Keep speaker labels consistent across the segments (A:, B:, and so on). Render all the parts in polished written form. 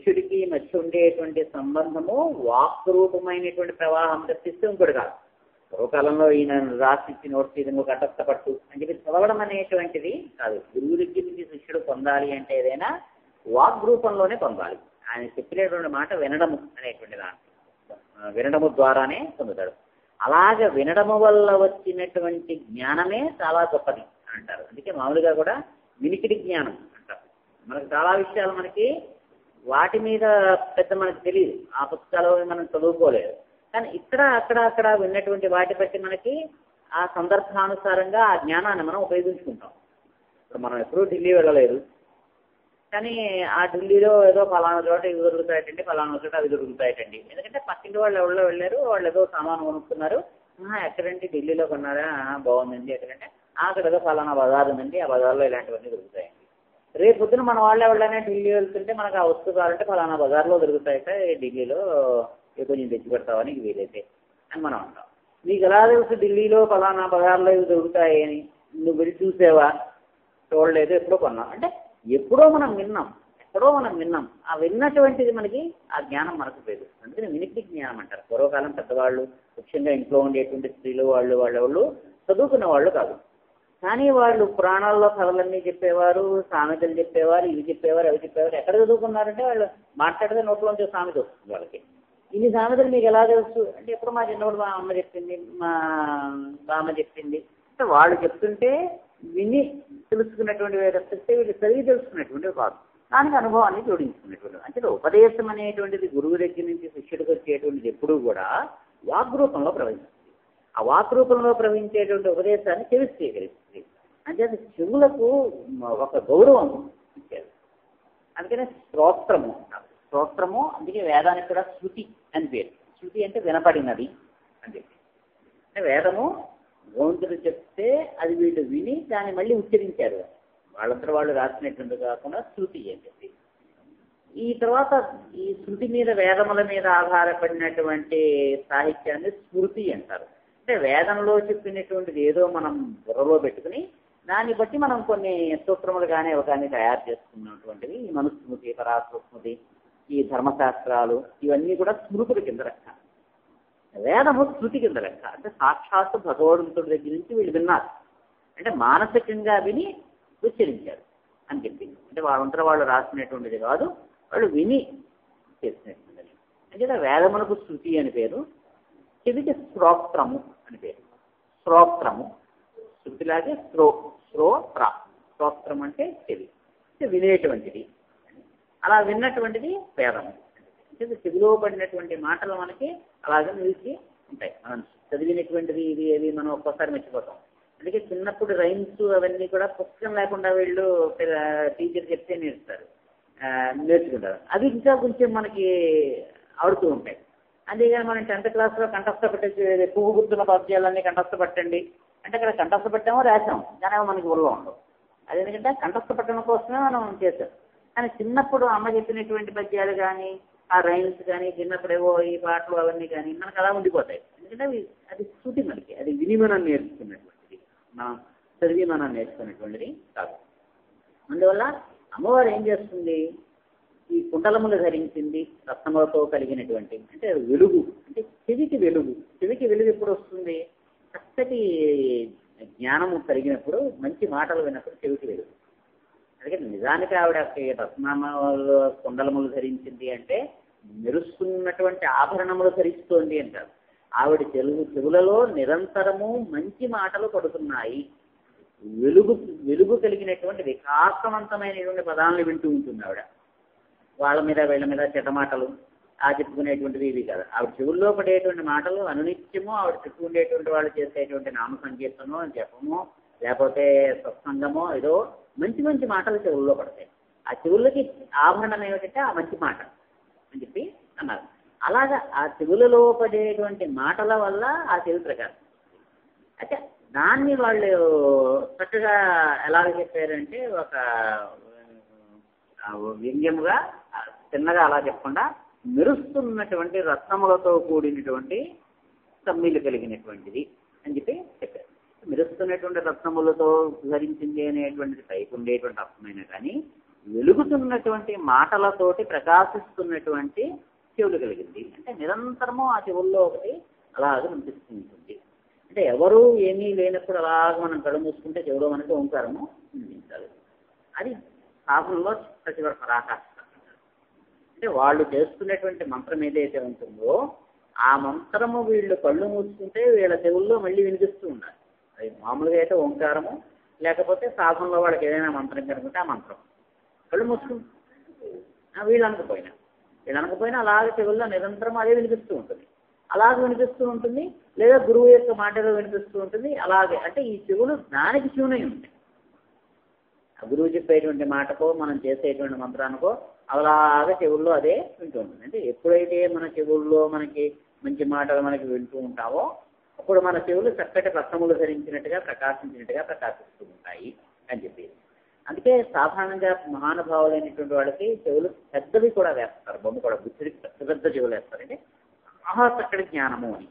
A: శిష్యుడికి మధ్య ఉండేటువంటి సంబంధము వాక్ రూపమైనటువంటి ప్రవాహం తప్పిస్తే ఇంకోటి కాదు. పూర్వకాలంలో ఈయన రాసిచ్చి నోట్స్ ఇది నువ్వు కట్టపట్టు అని చెప్పి చదవడం అనేటువంటిది కాదు. గురువు దగ్గర నుంచి శిష్యుడు పొందాలి అంటే ఏదైనా వాక్ రూపంలోనే పొందాలి. ఆయన చెప్పినటువంటి మాట వినడము అనేటువంటి దాంట్లో వినడము ద్వారానే పొందుతాడు. అలాగే వినడము వల్ల వచ్చినటువంటి జ్ఞానమే చాలా గొప్పది అంటారు. అందుకే మామూలుగా కూడా వినికిడి జ్ఞానం అంటారు. మనకు చాలా విషయాలు మనకి వాటి మీద పెద్ద మనకు తెలియదు, ఆ పుస్తకాలు మనం చదువుకోలేదు. కానీ ఇక్కడ అక్కడ విన్నటువంటి వాటి బట్టి మనకి ఆ సందర్భానుసారంగా ఆ జ్ఞానాన్ని మనం ఉపయోగించుకుంటాం. ఇప్పుడు మనం ఎప్పుడూ ఢిల్లీ వెళ్ళలేదు, కానీ ఆ ఢిల్లీలో ఏదో ఫలానా చోట ఇవి దొరుకుతాయటండి, ఫలానా చోట అవి దొరుకుతాయటండి. ఎందుకంటే పక్కింటి వాళ్ళు ఎవరో వెళ్ళారు, వాళ్ళు ఏదో సామాను కొనుక్కున్నారు. ఎక్కడంటే ఢిల్లీలో కొన్నారా, బాగుందండి. ఎక్కడంటే అక్కడ ఏదో ఫలానా బజార్ ఉందండి, ఆ బజార్లో ఇలాంటివన్నీ దొరుకుతాయండి. రేపు పొద్దున మన వాళ్ళు ఎవరైనా ఢిల్లీ వెళ్తుంటే మనకు ఆ వస్తువు కావాలంటే ఫలానా బజార్లో దొరుకుతాయట, ఢిల్లీలో కొంచెం తెచ్చి పెడతావని వీలైతే అని మనం అంటాం. నీకు ఎలా తెలుసు ఢిల్లీలో ఫలానా బజార్లో ఇవి దొరుకుతాయి అని? నువ్వు వెళ్ళి చూసావా? చూడలేదు, ఎప్పుడో కొన్నాం. అంటే ఎప్పుడో మనం విన్నాం, ఎక్కడో మనం విన్నాం. ఆ విన్నటువంటిది మనకి ఆ జ్ఞానం మనకు లేదు. అందుకని వినికిడి జ్ఞానం అంటారు. పూర్వకాలం పెద్దవాళ్ళు, ముఖ్యంగా ఇంట్లో ఉండేటువంటి స్త్రీలు వాళ్ళు చదువుకున్న వాళ్ళు కాదు, కానీ వాళ్ళు పురాణాల్లో కథలన్నీ చెప్పేవారు, సామెతలు చెప్పేవారు, ఇవి చెప్పేవారు, అవి చెప్పేవారు. ఎక్కడ చదువుకున్నారంటే వాళ్ళు మాట్లాడితే నోట్లోంచి సామెత వస్తుంది వాళ్ళకి. ఇన్ని సామెతలు మీకు ఎలా తెలుసు అంటే ఎప్పుడు మా చిన్నప్పుడు మా అమ్మ చెప్పింది, మా బామ్మ చెప్పింది. అంటే వాళ్ళు చెప్తుంటే విని తెలుసుకున్నటువంటి తప్పిస్తే వీళ్ళు చదివి తెలుసుకున్నటువంటి కాదు, దానికి అనుభవాన్ని జోడించుకున్నటువంటి. అంటే ఉపదేశం అనేటువంటిది గురువు దగ్గర నుంచి శిష్యుడికి వచ్చేటువంటిది ఎప్పుడూ కూడా వాగ్రూపంలో ప్రవహిస్తుంది. ఆ వాగ్రూపంలో ప్రవహించేటువంటి ఉపదేశాన్ని చెవి స్వీకరిస్తుంది. అంటే చెవులకు ఒక గౌరవం ఇచ్చారు. అందుకనే స్తోత్రము అంటారు. స్తోత్రము, అందుకే వేదానికి కూడా శృతి అని పేరు. శృతి అంటే వినపడినది అని చెప్పి. అంటే వేదము భగవంతుడు చెప్తే అది వీళ్ళు విని దాన్ని మళ్ళీ ఉచ్చరించారు. వాళ్ళందరూ వాళ్ళు రాసినటువంటి కాకుండా శృతి అని చెప్పి. ఈ తర్వాత ఈ శృతి మీద, వేదముల మీద ఆధారపడినటువంటి సాహిత్యాన్ని స్మృతి అంటారు. అంటే వేదంలో చెప్పినటువంటిది ఏదో మనం బుర్రలో పెట్టుకుని దాన్ని బట్టి మనం కొన్ని సూత్రములు కానీ కానీ తయారు చేసుకున్నటువంటివి ఈ మనుస్మృతి, పరాస్మృతి, ఈ ధర్మశాస్త్రాలు, ఇవన్నీ కూడా స్మృతుల కింద లెక్క. వేదము శృతి కింద లెక్క. అంటే సాక్షాత్తు భగవంతుడి దగ్గర నుంచి వీళ్ళు విన్నారు, అంటే మానసికంగా విని ఉచ్చరించారు అని చెప్పింది. అంటే వాళ్ళంతా వాళ్ళు రాసినటువంటిది కాదు, వాళ్ళు విని చేసినటువంటిది. అంటే వేదములకు శృతి అని పేరు, చెవికి శ్రోత్రము అని పేరు. శ్రోత్రము శృతిలాగే శ్రోత్రం అంటే చెవి, అంటే వినేటువంటిది. అలా విన్నటువంటిది వేదము. అంటే చెవిలో పడినటువంటి మాటలు మనకి అలాగే నిలిచి ఉంటాయి. మనం చదివినటువంటిది ఇది ఏది మనం ఒక్కోసారి మర్చిపోతాం. అందుకే చిన్నప్పుడు రైమ్స్ అవన్నీ కూడా పుస్తకం లేకుండా వీళ్ళు టీచర్ చెప్తే నేర్చుకుంటారు. అవి ఇంకా కొంచెం మనకి ఆడుతూ ఉంటాయి. అంతేగాని మనం 10th క్లాస్లో కంఠస్థ పెట్టే పువ్వు గుర్తున్న పద్యాలన్నీ కంఠస్థ పెట్టండి అంటే అక్కడ కంఠస్థ పెట్టామో రాసాం, కానీ మనకి ఊళ్ళో ఉండవు. అది ఎందుకంటే కంఠస్థ పెట్టడం కోసమే మనం చేసాం. కానీ చిన్నప్పుడు అమ్మ చెప్పినటువంటి పద్యాలు కానీ ఆ రైమ్స్ కానీ చిన్నప్పుడేవో ఈ పాటలు అవన్నీ కానీ మనకు అలా ఉండిపోతాయి. ఎందుకంటే అది శృతి, మనకి అది విని మనం నేర్చుకున్నటువంటిది, మనం చదివి మనం నేర్చుకున్నటువంటిది కాదు. అందువల్ల అమ్మవారు ఏం చేస్తుంది, ఈ కుండలములు ధరించింది రత్నములతో కలిగినటువంటి, అంటే వెలుగు, అంటే చెవికి వెలుగు. చెవికి వెలుగు ఎప్పుడు వస్తుంది? చక్కటి జ్ఞానము కలిగినప్పుడు, మంచి మాటలు విన్నప్పుడు చెవికి వెలుగు. అందుకే నిజానికి ఆవిడ రత్నములు కుండలములు ధరించింది అంటే మెరుస్తున్నటువంటి ఆభరణములు ధరిస్తోంది అంటారు. ఆవిడ చెవులలో నిరంతరము మంచి మాటలు పడుతున్నాయి. వెలుగు కలిగినటువంటి వికాసవంతమైనటువంటి పదాలను వింటూ ఉంటుంది ఆవిడ. వాళ్ళ మీద వీళ్ళ మీద చెడ్డమాటలు చెప్పుకునేటువంటివి ఇవి కదా. ఆవిడ చెవుల్లో పడేటువంటి మాటలు అనునిత్యము ఆవిడ చుట్టూ ఉండేటువంటి వాళ్ళు చేసేటువంటి నామ సంకీర్తనో, జపమో, లేకపోతే సత్సంగమో, ఏదో మంచి మంచి మాటలు చెవుల్లో పడతాయి. ఆ చెవులకి ఆభరణం ఏమిటంటే ఆ మంచి మాట అని చెప్పి అన్నారు. అలాగా ఆ చెవులలో పడేటువంటి మాటల వల్ల ఆ చెవి ప్రకాశం. అయితే దాన్ని వాళ్ళు చక్కగా ఎలాగ చెప్పారంటే ఒక వ్యంగ్యముగా చిన్నగా అలా చెప్పకుండా మెరుస్తున్నటువంటి రత్నములతో కూడినటువంటి సమ్మిలు కలిగినటువంటిది అని చెప్పి చెప్పారు. మెరుస్తున్నటువంటి రత్నములతో ధరించింది అనేటువంటిది పైకి ఉండేటువంటి అర్థమైనా కానీ వెలుగుతున్నటువంటి మాటలతోటి ప్రకాశిస్తున్నటువంటి చెవులు కలిగింది. అంటే నిరంతరము ఆ చెవుల్లో ఒకటి అలాగ వినిపిస్తూ ఉంటుంది. అంటే ఎవరు ఏమీ లేనప్పుడు అలాగ మనం కళ్ళు మూసుకుంటే చెవులో మనకి ఓంకారము వినిపించాలి. అది సాధనలో ప్రతిభ పరాకాష్ట. అంటే వాళ్ళు చేస్తున్నటువంటి మంత్రం ఏదైతే ఉంటుందో ఆ మంత్రము వీళ్ళు కళ్ళు మూసుకుంటే వీళ్ళ చెవుల్లో మళ్ళీ వినిపిస్తూ ఉండాలి. అది మామూలుగా అయితే ఓంకారము, లేకపోతే సాధనలో వాళ్ళకి ఏదైనా మంత్రం కనుకుంటే ఆ మంత్రం కళ్ళు మూసుకుంటే వీళ్ళు అనకపోయినా అలాగే చెవుల్లో నిరంతరం అదే వినిపిస్తూ ఉంటుంది. అలాగే వినిపిస్తూ ఉంటుంది, లేదా గురువు యొక్క మాటలో వినిపిస్తూ ఉంటుంది. అలాగే అంటే ఈ చెవులు దానికి ట్యూన్ అయి ఉంటాయి. ఆ గురువు చెప్పేటువంటి మాటకో మనం చేసేటువంటి మంత్రానికో అలాగే చెవుల్లో అదే వింటూ ఉంటుంది. అంటే ఎప్పుడైతే మన చెవుల్లో మనకి మంచి మాటలు మనకి వింటూ ఉంటావో అప్పుడు మన చెవులు చక్కటి రసములు ధరించినట్టుగా ప్రకాశిస్తూ ఉంటాయి అని చెప్పి. అందుకే సాధారణంగా మహానుభావులైనటువంటి వాళ్ళకి చెవులు పెద్దవి కూడా వేస్తారు. బొమ్మ కూడా బుద్ధికి పెద్ద చెవులు వేస్తారంటే మహా చక్కటి జ్ఞానము అని.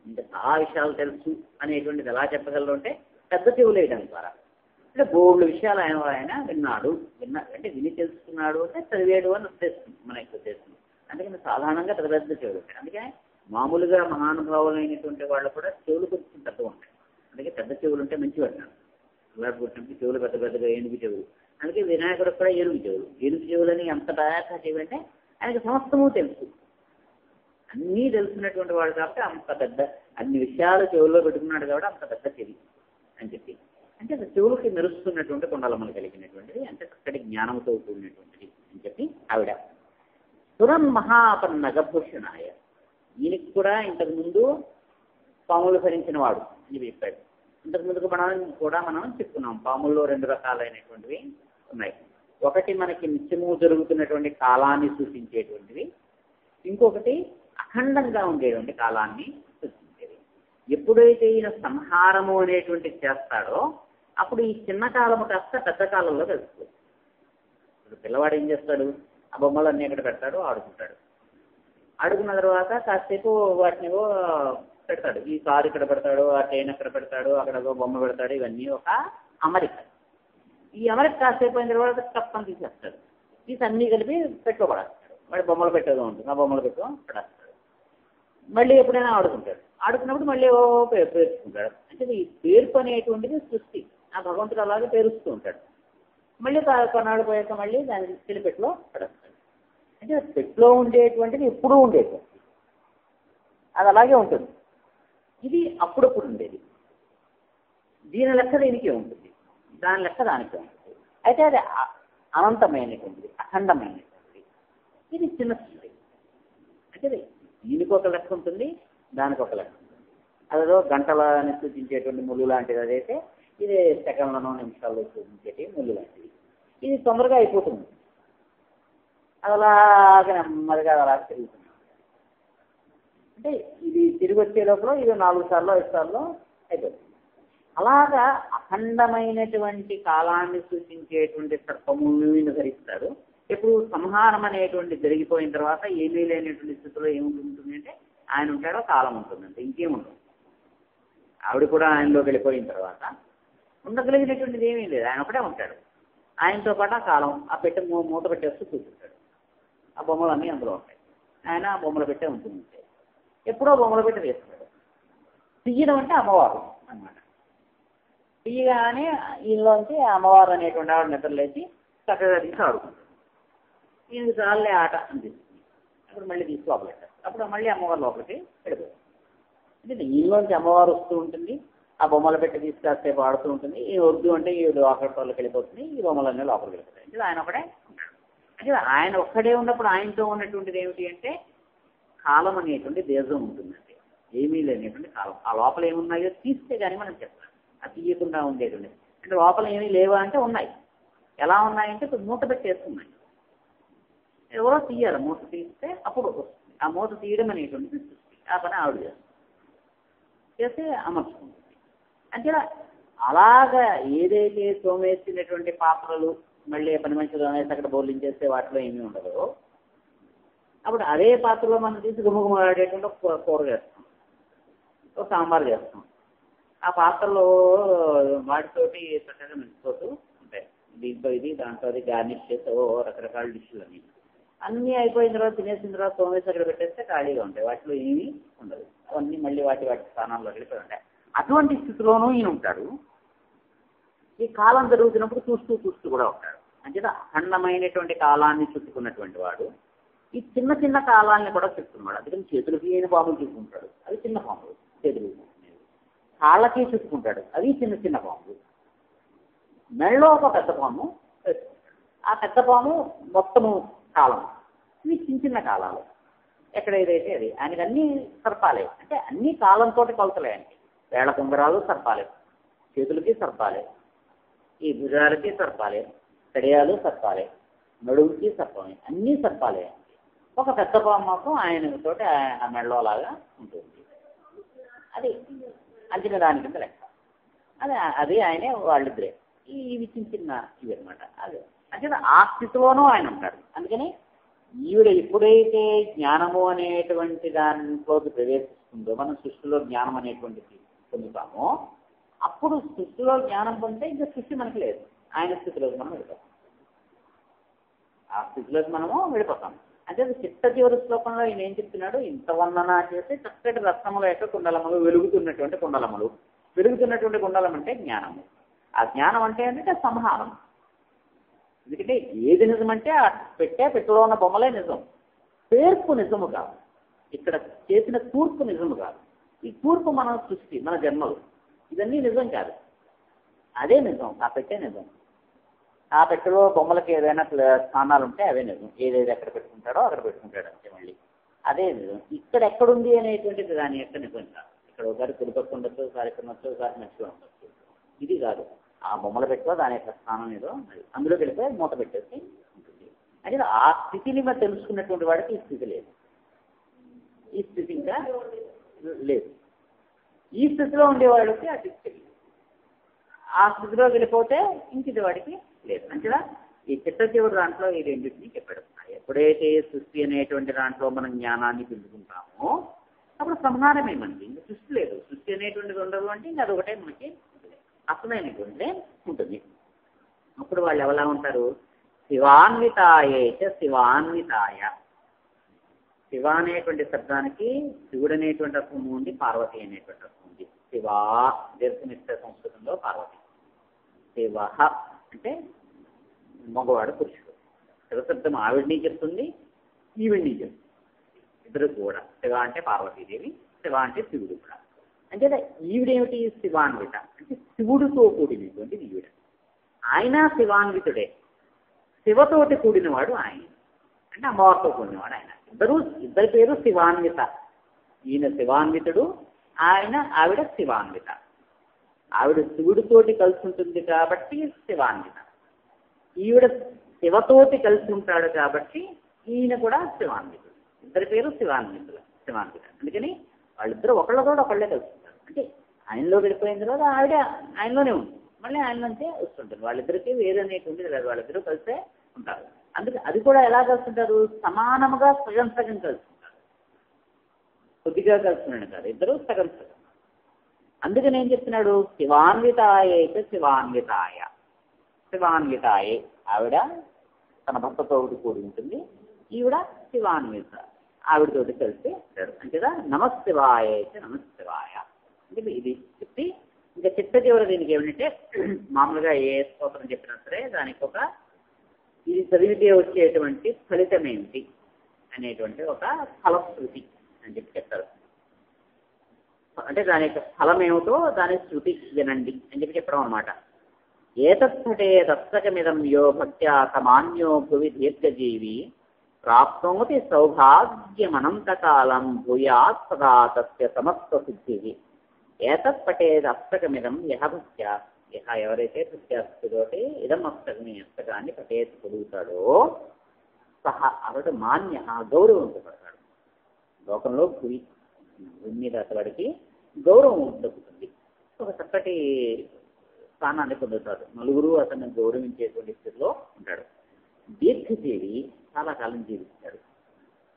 A: ఇంకా చాలా విషయాలు తెలుసు అనేటువంటిది ఎలా చెప్పగలరు అంటే పెద్ద చెవులు వేయడం ద్వారా. అంటే బోర్డు విషయాలు ఆయన విన్నాడు అంటే విని తెలుసుకున్నాడు అంటే చదివేడు అని ఉద్దేశం మన యొక్క ఉద్దేశం. అందుకని సాధారణంగా పెద్ద చెవులు ఉంటాయి. అందుకని మామూలుగా మహానుభావులైనటువంటి వాళ్ళు కూడా చెవులు కొంచెం పెద్దగా ఉంటాయి. అందుకే పెద్ద చెవులు ఉంటే మంచి పడినాడు. అలా పుట్టినప్పుడు చెవులు పెద్దగా ఏనుగు చెవులు. అందుకే వినాయకుడికి కూడా ఏనుగు చెవులని ఎంత బాగా చెవి అంటే ఆయనకి సమస్తము తెలుసు, అన్నీ తెలుసుకున్నటువంటి వాడు కాబట్టి అంత పెద్ద అన్ని విషయాలు చెవుల్లో పెట్టుకున్నాడు కాబట్టి అంత పెద్ద చెవి అని చెప్పి. అంటే చెవులకి మెరుస్తున్నటువంటి కుండలములు కలిగినటువంటిది, అంటే చక్కటి జ్ఞానంతో కూడినటువంటిది అని చెప్పి ఆవిడ. సురన్ మహాపన్నగభూషణాయ, ఈయనకి కూడా ఇంతకుముందు పాములు ధరించిన వాడు అని చెప్పాడు. ఇంతకుముందుకు మనం చెప్పుకున్నాం పాముల్లో 2 రకాలైనటువంటివి ఉన్నాయి. ఒకటి మనకి నిత్యము జరుగుతున్నటువంటి కాలాన్ని సూచించేటువంటివి, ఇంకొకటి అఖండంగా ఉండేటువంటి కాలాన్ని సూచించేది. ఎప్పుడైతే ఈయన సంహారము అనేటువంటిది చేస్తాడో అప్పుడు ఈ చిన్న కాలము కాస్త పెద్ద కాలంలో కలుస్తుంది. ఇప్పుడు పిల్లవాడు ఏం చేస్తాడు, ఆ బొమ్మలన్నీ ఎక్కడ పెడతాడు, ఆడుకుంటాడు. ఆడుకున్న తర్వాత కాసేపు వాటిని పెడతాడు. ఈ కారు ఇక్కడ పెడతాడు, ఆ ట్రైన్ అక్కడ పెడతాడు, అక్కడ బొమ్మ పెడతాడు. ఇవన్నీ ఒక అమరిక. ఈ అమరిక కాసేపు అయిన తర్వాత తప్పని తీసేస్తాడు. తీసి అన్నీ కలిపి పెట్టుకోబడేస్తాడు. వాడి బొమ్మలు పెట్టేదో ఉంటుంది, ఆ బొమ్మలు పడేస్తాడు. మళ్ళీ ఎప్పుడైనా ఆడుకుంటాడు. ఆడుకున్నప్పుడు మళ్ళీ పేర్చుకుంటాడు. అంటే ఈ పేర్పు అనేటువంటిది సృష్టి. ఆ భగవంతుడు అలాగే పేరుస్తూ ఉంటాడు. మళ్ళీ కొన్నాళ్ళు పోయాక మళ్ళీ దాన్ని తెలిపెట్లో పడేస్తాడు. అంటే పెట్లో ఉండేటువంటిది ఎప్పుడూ ఉండేటువంటి అది అలాగే ఉంటుంది. ఇది అప్పుడప్పుడు ఉండేది. దీని లెక్క దీనికే ఉంటుంది, దాని లెక్క దానికే ఉంటుంది. అయితే అది అనంతమైనటువంటిది, అఖండమైనటువంటిది. ఇది చిన్న సృష్టి. అంటే దీనికి ఒక లెక్క ఉంటుంది, దానికి ఒక లెక్క ఉంటుంది. అదేదో గంటలని సూచించేటువంటి ముళ్ళు లాంటిది అదైతే, ఇది సెకండ్లను నిమిషాల్లో సూచించేటి ముళ్ళు లాంటిది. ఇది తొందరగా అయిపోతుంది. అది అలాగే నెమ్మదిగా అలాగే తిరుగుతుంది. అంటే ఇది తిరిగి వచ్చే లోపల ఇది 4 సార్లు 5 సార్లు అయిపోతుంది. అలాగా అఖండమైనటువంటి కాలాన్ని సూచించేటువంటి సర్పముని ధరిస్తాడు. ఇప్పుడు సంహారం అనేటువంటి జరిగిపోయిన తర్వాత ఏమీ లేనటువంటి స్థితిలో ఏముంటుంది అంటే ఆయన ఉంటాడో కాలం ఉంటుందంటే ఇంకేముంటుంది. ఆవిడ కూడా ఆయనలోకి వెళ్ళిపోయిన తర్వాత ఉండగలిగినటువంటిది ఏమీ లేదు, ఆయన ఒకటే ఉంటాడు. ఆయనతో పాటు ఆ కాలం ఆ పెట్టె మూత పెట్టేస్తూ కూర్చుంటాడు. ఆ బొమ్మలన్నీ అందులో ఉంటాయి. ఆయన ఆ బొమ్మలు పెట్టే ఉంటుంది. ఎప్పుడో బొమ్మలు పెట్టి వేస్తాడు. తీయడం అంటే అమ్మవారు అన్నమాట. తీయగానే ఈయనలోంచి అమ్మవారు అనేటువంటి ఆవిడ నిద్రలేసి చక్కగా తీసి ఆడుకుంటాడు. ఈయనకి చాలే ఆట అనిపిస్తుంది. అప్పుడు మళ్ళీ తీసి లోపల పెట్టారు. అప్పుడు మళ్ళీ అమ్మవారు లోపలికి వెళ్ళిపోతారు. అంటే ఈయనలోంచి అమ్మవారు వస్తూ ఉంటుంది, ఆ బొమ్మలు పెట్టి తీసుకొస్తేపు ఆడుతూ ఉంటుంది. ఈ వద్దు అంటే ఈ లోపలికి వెళ్ళిపోతుంది, ఈ బొమ్మలన్నీ లోపలికి వెళ్ళిపోతాయి. అంటే ఆయన ఒకటే ఉంటాడు. అంటే ఆయన ఒక్కడే ఉన్నప్పుడు ఆయనతో ఉన్నటువంటిది ఏమిటి అంటే కాలం అనేటువంటి దేశం ఉంటుందండి. ఏమీ లేనటువంటి కాలం. ఆ లోపల ఏమున్నాయో తీస్తే కానీ మనం చెప్తాం. అది తీయకుండా ఉండేటువంటి అంటే లోపల ఏమీ లేవా అంటే ఉన్నాయి. ఎలా ఉన్నాయంటే ఇప్పుడు మూత పెట్టేస్తున్నాయి. ఎవరో తీయాలి, మూత తీస్తే అప్పుడు వస్తుంది. ఆ మూత తీయడం అనేటువంటిది సృష్టి. ఆ పని ఆవిడ చేస్తే అమర్చుకుంటుంది. అంటే అలాగా ఏదైతే తోమేసినటువంటి పాత్రలు మళ్ళీ పని మంచిగా తోమేసి అక్కడ బౌలింగ్ వాటిలో ఏమీ ఉండదు. అప్పుడు అదే పాత్రలో మనం తీసి గుమ్మగుమ్మలాడేటువంటి కూర చేస్తాం, ఒక సాంబార్ చేస్తాం. ఆ పాత్రలో వాటితోటి చక్కగా మెచ్చిపోతూ ఉంటాయి. దీంట్లో ఇది దాంట్లో అది గార్నిష్ చేస్తే రకరకాల డిష్లు అన్నీ అయిపోయిన తర్వాత తినేసిన తర్వాత తోమేసి అక్కడ పెట్టేస్తే ఖాళీగా ఉంటాయి, వాటిలో ఏమీ ఉండదు, అవన్నీ మళ్ళీ వాటి స్థానాల్లో వెళ్ళిపోయి ఉంటాయి. అటువంటి స్థితిలోనూ ఈయన ఉంటాడు. ఈ కాలం జరుగుతున్నప్పుడు చూస్తూ కూడా ఉంటాడు. అంటే అఖండమైనటువంటి కాలాన్ని చుట్టుకున్నటువంటి వాడు ఈ చిన్న చిన్న కాలాన్ని కూడా చుట్టుకున్నాడు. అందుకని చేతులకి అయిన పాములు చుట్టుకుంటాడు, అవి చిన్న పాములు. చేతులు కాళ్ళకి చుట్టుకుంటాడు, అవి చిన్న చిన్న పాములు. మెడలో ఒక పెద్ద పాము, ఆ పెద్ద పాము మొత్తము కాలం, ఇవి చిన్న చిన్న కాలాలు. ఎక్కడ ఏదైతే అది ఆయనకి అన్నీ సర్పాలే, అంటే అన్ని కాలంతో కొలతలే. ఆయనకి వేళ కుంగరాలు సర్పాలే, చేతులకి సర్పాలే, ఈ భుజాలకి సర్పాలే, కడియాలు సర్పాలే, నడువుకి సర్పమే, అన్నీ సర్పాలే. ఒక పెద్ద పాము మాత్రం ఆయనతో ఆ మెడలో లాగా ఉంటుంది. అది అంతిమ దాని కింద లెక్క. అది ఆయనే వాళ్ళిద్దరే. ఇవి చిన్న చిన్న ఇవి అనమాట. అదే అంటే ఆ స్థితిలోనూ ఆయన ఉంటాడు. అందుకని ఈవిడ ఎప్పుడైతే జ్ఞానము అనేటువంటి దాంట్లోకి ప్రవేశిస్తుందో, మనం సృష్టిలో జ్ఞానం అనేటువంటిది పొందుతామో, అప్పుడు సృష్టిలో జ్ఞానం పొందితే ఇంకా సృష్టి మనకి లేదు. ఆయన స్థితిలోకి మనం వెళ్ళిపోతాం, ఆ స్థితిలోకి మనము వెళ్ళిపోతాం. అంటే చిట్ట చివరి శ్లోకంలో ఈయన ఏం చెప్తున్నాడు, ఇంత వర్ణన చేసి చక్కటి రత్నముల యొక్క కుండలములు, వెలుగుతున్నటువంటి కుండలములు. వెలుగుతున్నటువంటి కుండలం అంటే జ్ఞానము. ఆ జ్ఞానం అంటే ఏంటంటే సంహారం. ఎందుకంటే ఏది నిజమంటే ఆ పెట్టెలో ఉన్న బొమ్మలే నిజం, పేర్పు నిజము కాదు, ఇక్కడ చేసిన కూర్పు నిజము కాదు. ఈ కూర్పు మన సృష్టి, మన జన్మలు, ఇవన్నీ నిజం కాదు. అదే నిజం, ఆ పెట్టే నిజం. ఆ పెట్టెలో బొమ్మలకి ఏదైనా స్థానాలు ఉంటే అవే నిజం, ఏదేది ఎక్కడ పెట్టుకుంటాడో అక్కడ పెట్టుకుంటాడు అంతే. మళ్ళీ అదే నిజం. ఇక్కడ ఎక్కడుంది అనేటువంటిది దాని యొక్క నిజం కాదు. ఇక్కడ ఒకసారి కుడిపక్క ఉండొచ్చు, ఒకసారి ఇక్కడ ఉండొచ్చు, ఒకసారి మంచిగా ఉండొచ్చు. ఇది కాదు. ఆ బొమ్మల పెట్టుకో దాని యొక్క స్థానం ఏదో అందులోకి వెళితే మూత పెట్టేసి ఉంటుంది. అంటే ఆ స్థితిని మరి తెలుసుకున్నటువంటి వాడికి ఈ స్థితి లేదు, ఈ స్థితి ఇంకా లేదు. ఈ స్థితిలో ఉండేవాడికి ఆ స్థితి తెలియదు. ఆ స్థితిలో వెళ్ళిపోతే ఇంకిది వాడికి లేదు. అంతేనా ఈ చిట్ట చివరి దాంట్లో ఈ రెండింటినీ చెప్పాడు. ఎప్పుడైతే సృష్టి అనేటువంటి దాంట్లో మనం జ్ఞానాన్ని పెంచుకుంటామో అప్పుడు సంహారం ఏమండి, ఇంకా సృష్టి లేదు. సృష్టి అనేటువంటిది ఉండదు అంటే ఇంకా అదొకటే మనకి అసలైనటువంటిదే ఉంటుంది. అప్పుడు వాళ్ళు ఎవలా ఉంటారు, శివాన్వితాయేచ శివాన్వితాయ. శివ అనేటువంటి శబ్దానికి శివుడు అనేటువంటి అర్థం ఉంది, పార్వతి అనేటువంటి అర్థం ఉంది. శివ దీర్ఘనిష్ట సంస్కృతంలో పార్వతి. శివ అంటే మగవాడు, పురుషుడు. శివశబ్దం ఆవిడ్ని చెప్తుంది, ఈవిడ్ని చెప్తుంది, ఇద్దరు కూడా. శివ అంటే పార్వతీదేవి, శివ అంటే శివుడు కూడా. అంటే ఈవిడేమిటి, శివాన్విత అంటే శివుడితో కూడినటువంటి ఈవిడ. ఆయన శివాన్వితుడే, శివతోటి కూడినవాడు ఆయన, అంటే అమ్మవారితో కూడినవాడు ఆయన. ఇద్దరి పేరు శివాన్విత. ఈయన శివాన్వితుడు, ఆవిడ శివాన్విత. ఆవిడ శివుడితోటి కలిసి ఉంటుంది కాబట్టి శివాన్విత, ఈవిడ శివతోటి కలిసి ఉంటాడు కాబట్టి ఈయన కూడా శివాన్వితుడు. ఇద్దరి పేరు శివాన్విత. అందుకని వాళ్ళిద్దరూ ఒకళ్ళతో ఒకళ్ళే కలుసుకుంటారు. అంటే ఆయనలో వెళ్ళిపోయిన తర్వాత ఆవిడ ఆయనలోనే ఉంది, మళ్ళీ ఆయనలోంచే వస్తుంటారు. వాళ్ళిద్దరికీ వేరు అనేటువంటిది లేదు, వాళ్ళిద్దరూ కలిసే ఉంటారు. అందుకే అది కూడా ఎలా కలుసుకుంటారు, సమానముగా సగం సగం కలుసుకుంటారు, కొద్దిగా కలుసుకున్నాడు కాదు, ఇద్దరు సగం సగం. అందుకని ఏం చెప్తున్నాడు, శివాన్వితాయైతే శివాన్వితాయ. శివాన్వితాయే ఆవిడ తన భర్తతో కూడి ఉంటుంది, ఈవిడ శివాన్విత ఆవిడతోటి కలిసి అంతేదా. నమశివాయ అయితే నమశివాయ అంటే ఇది చెప్పి ఇంకా చిట్ట చివరి దీనికి ఏమిటంటే, మామూలుగా ఏ స్తోత్రం చెప్పినా సరే దానికి ఒక ఇది చదివితే వచ్చేటువంటి ఫలితం ఏమిటి అనేటువంటి ఒక ఫలశ్రుతి అని చెప్పి చెప్తారు. అంటే దాని యొక్క ఫలం ఏమిటో దాని శృతి వినండి అని చెప్పి చెప్పడం అనమాట. ఏతత్పటే దత్తకమిదం యో భక్త్యా సమాన్యో భువి దీర్ఘజీవి ప్రాప్నోతి సౌభాగ్యమనంతకాలం భూయాత్ సదా తస్య సమస్త సిద్ధి. ఏతత్పటేది అస్తకమిదం యహ భక్త్యా, యహ ఎవరైతే భక్త్యాస్తోటి ఇదం అస్తకం, ఈ అస్తకాన్ని పటేది పొదుగుతాడో సహ అతడు మాన్య గౌరవించబడతాడు. లోకంలో భూమి మీద అతడికి గౌరవం దక్కుతుంది, ఒక చక్కటి స్థానాన్ని పొందుతాడు, నలుగురు అతన్ని గౌరవించేటువంటి స్థితిలో ఉంటాడు. దీర్ఘజీవి చాలా కాలం జీవిస్తాడు,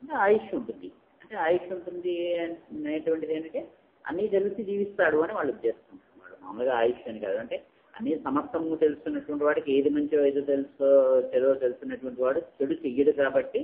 A: అంటే ఆయుష్ ఉంటుంది. అంటే ఆయుష్ ఉంటుంది అనేటువంటిది ఏంటంటే అన్నీ తెలిసి జీవిస్తాడు అని వాళ్ళు ఉద్దేశిస్తున్నారు. మామూలుగా ఆయుష్ అని కాదు, అంటే అన్ని సమస్తము తెలుసుకున్నటువంటి వాడికి ఏది మంచో ఏదో చెడో తెలుసుకున్నటువంటి వాడు చెడు చెయ్యడు కాబట్టి